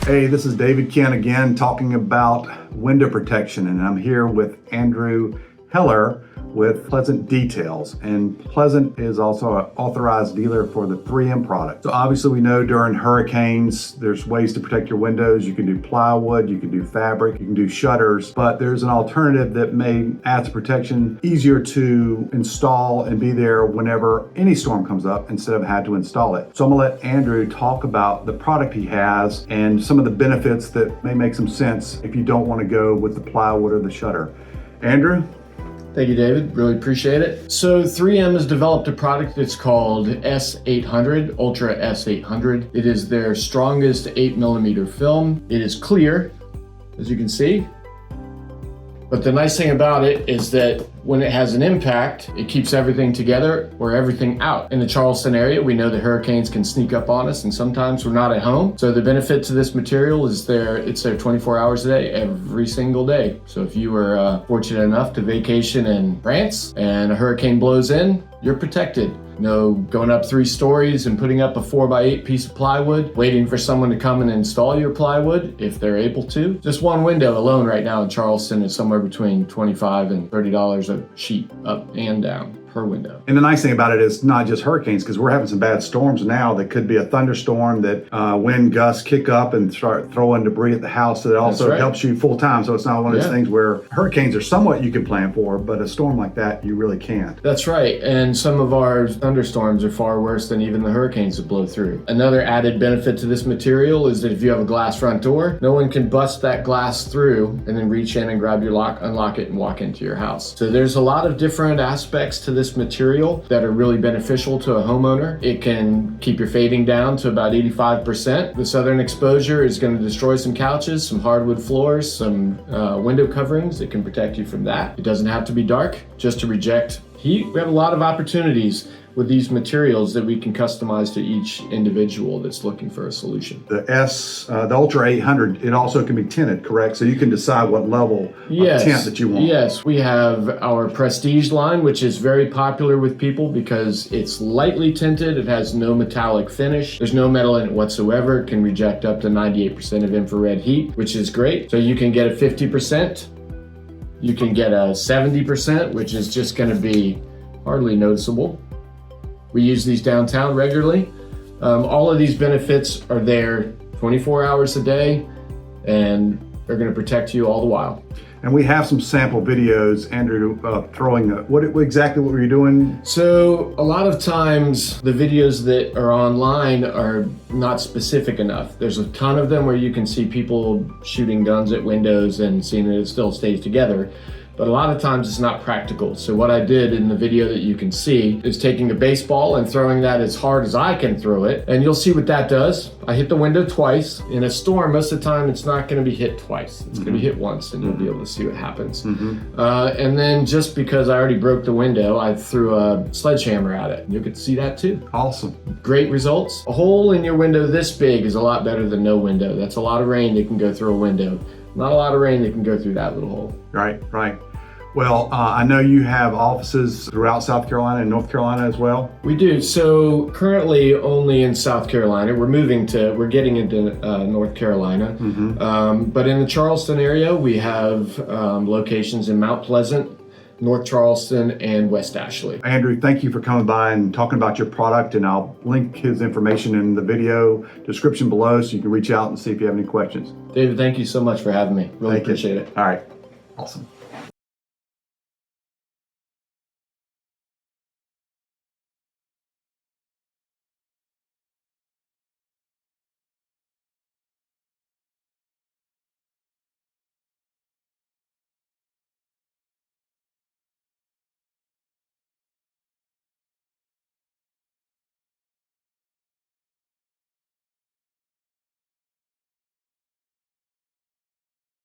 Hey, this is David Kent again talking about window protection, and I'm here with Andrew Hellier with Pleasant Details. And Pleasant is also an authorized dealer for the 3M product. So obviously we know during hurricanes, there's ways to protect your windows. You can do plywood, you can do fabric, you can do shutters, but there's an alternative that may add to protection, easier to install and be there whenever any storm comes up instead of had to install it. So I'm gonna let Andrew talk about the product he has and some of the benefits that may make some sense if you don't want to go with the plywood or the shutter. Andrew? Thank you, David. Really appreciate it. So 3M has developed a product that's called S800, Ultra S800. It is their strongest 8mm film. It is clear, as you can see. But the nice thing about it is that when it has an impact, it keeps everything together or everything out. In the Charleston area, we know that hurricanes can sneak up on us and sometimes we're not at home. So the benefit to this material is it's there 24 hours a day, every single day. So if you were fortunate enough to vacation in France and a hurricane blows in, you're protected. No going up 3 stories and putting up a 4x8 piece of plywood, waiting for someone to come and install your plywood if they're able to. Just one window alone right now in Charleston is somewhere between $25 and $30 a sheet, up and down per window. And the nice thing about it is not just hurricanes, because we're having some bad storms now that could be a thunderstorm that wind gusts kick up and start throwing debris at the house. So it also helps you full time. So it's not one of those things where hurricanes are somewhat you can plan for, but a storm like that, you really can't. That's right. And some of our thunderstorms are far worse than even the hurricanes that blow through. Another added benefit to this material is that if you have a glass front door, no one can bust that glass through and then reach in and grab your lock, unlock it, and walk into your house. So there's a lot of different aspects to this material that are really beneficial to a homeowner. It can keep your fading down to about 85%. The southern exposure is going to destroy some couches, some hardwood floors, some window coverings. It can protect you from that. It doesn't have to be dark just to reject heat. We have a lot of opportunities with these materials that we can customize to each individual that's looking for a solution. The Ultra 800, it also can be tinted, correct? So you can decide what level of tint that you want. Yes, we have our Prestige line, which is very popular with people because it's lightly tinted. It has no metallic finish. There's no metal in it whatsoever. It can reject up to 98% of infrared heat, which is great. So you can get a 50%. You can get a 70%, which is just going to be hardly noticeable. We use these downtown regularly. All of these benefits are there 24 hours a day, and they're going to protect you all the while. And we have some sample videos, Andrew, throwing what exactly what were you doing? So a lot of times the videos that are online are not specific enough. There's a ton of them where you can see people shooting guns at windows and seeing that it still stays together. But a lot of times it's not practical. So what I did in the video that you can see is taking a baseball and throwing that as hard as I can throw it. And you'll see what that does. I hit the window twice. In a storm, most of the time, it's not gonna be hit twice. It's gonna be hit once and you'll be able to see what happens. And then just because I already broke the window, I threw a sledgehammer at it. You could see that too. Awesome. Great results. A hole in your window this big is a lot better than no window. That's a lot of rain that can go through a window. Not a lot of rain that can go through that little hole. Right. Well, I know you have offices throughout South Carolina and North Carolina as well. We do. So currently only in South Carolina. We're getting into North Carolina. But in the Charleston area, we have locations in Mount Pleasant, North Charleston, and West Ashley. Andrew, thank you for coming by and talking about your product, and I'll link his information in the video description below so you can reach out and see if you have any questions. David, thank you so much for having me. Really appreciate it. All right. Awesome.